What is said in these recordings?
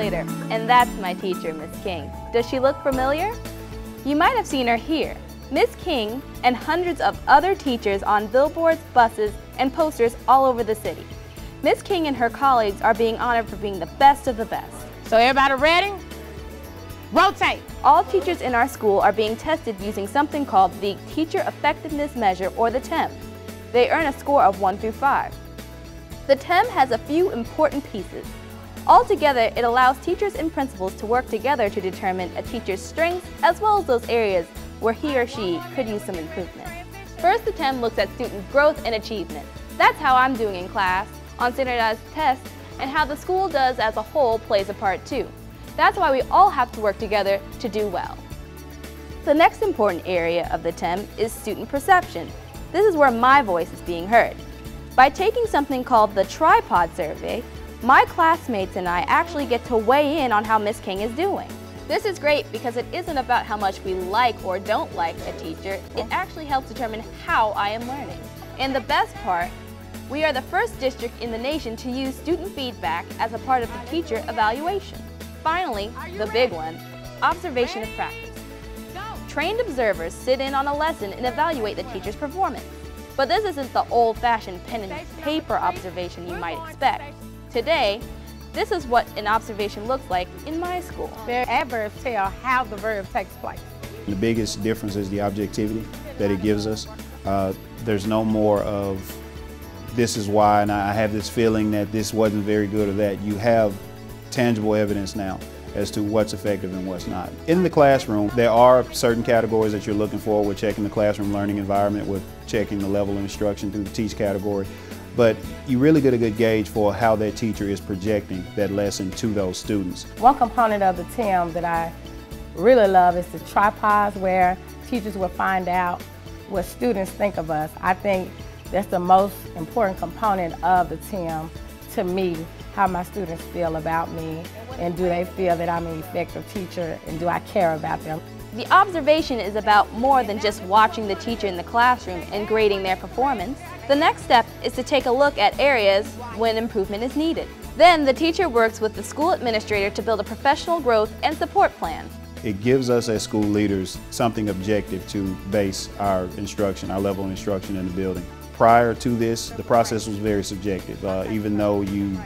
later, and that's my teacher, Miss King. Does she look familiar? You might have seen her here. Miss King and hundreds of other teachers on billboards, buses, and posters all over the city. Miss King and her colleagues are being honored for being the best of the best. So everybody ready? Rotate! All teachers in our school are being tested using something called the Teacher Effectiveness Measure, or the TEM. They earn a score of 1 through 5. The TEM has a few important pieces. Altogether, it allows teachers and principals to work together to determine a teacher's strengths as well as those areas where he or she could use some improvement. First, the TEM looks at student growth and achievement. That's how I'm doing in class, on standardized tests, and how the school does as a whole plays a part too. That's why we all have to work together to do well. The next important area of the TEM is student perception. This is where my voice is being heard. By taking something called the tripod survey, my classmates and I actually get to weigh in on how Miss King is doing. This is great because it isn't about how much we like or don't like a teacher, it actually helps determine how I am learning. And the best part, we are the first district in the nation to use student feedback as a part of the teacher evaluation. Finally, the big one, observation of practice. Trained observers sit in on a lesson and evaluate the teacher's performance. But this isn't the old-fashioned pen and paper observation you might expect. Today, this is what an observation looks like in my school. Their adverbs tell how the verb takes place. The biggest difference is the objectivity that it gives us. There's no more of this is why, and I have this feeling that this wasn't very good or that. You have tangible evidence now as to what's effective and what's not. In the classroom, there are certain categories that you're looking for. We're checking the classroom learning environment, we're checking the level of instruction through the teach category, but you really get a good gauge for how that teacher is projecting that lesson to those students. One component of the TEM that I really love is the tripods, where teachers will find out what students think of us. I think that's the most important component of the TEM to me, how my students feel about me, and do they feel that I'm an effective teacher, and do I care about them. The observation is about more than just watching the teacher in the classroom and grading their performance. The next step is to take a look at areas when improvement is needed. Then the teacher works with the school administrator to build a professional growth and support plan. It gives us as school leaders something objective to base our instruction, our level of instruction in the building. Prior to this, the process was very subjective. Even though you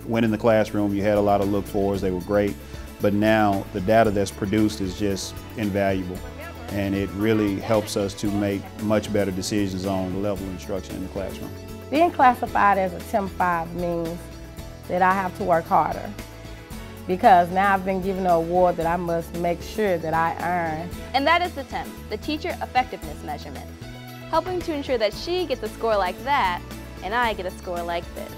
went in the classroom, you had a lot of look-fors, they were great, but now the data that's produced is just invaluable, and it really helps us to make much better decisions on the level of instruction in the classroom. Being classified as a TEM 5 means that I have to work harder, because now I've been given an award that I must make sure that I earn. And that is the TEM, the Teacher Effectiveness Measurement, helping to ensure that she gets a score like that and I get a score like this.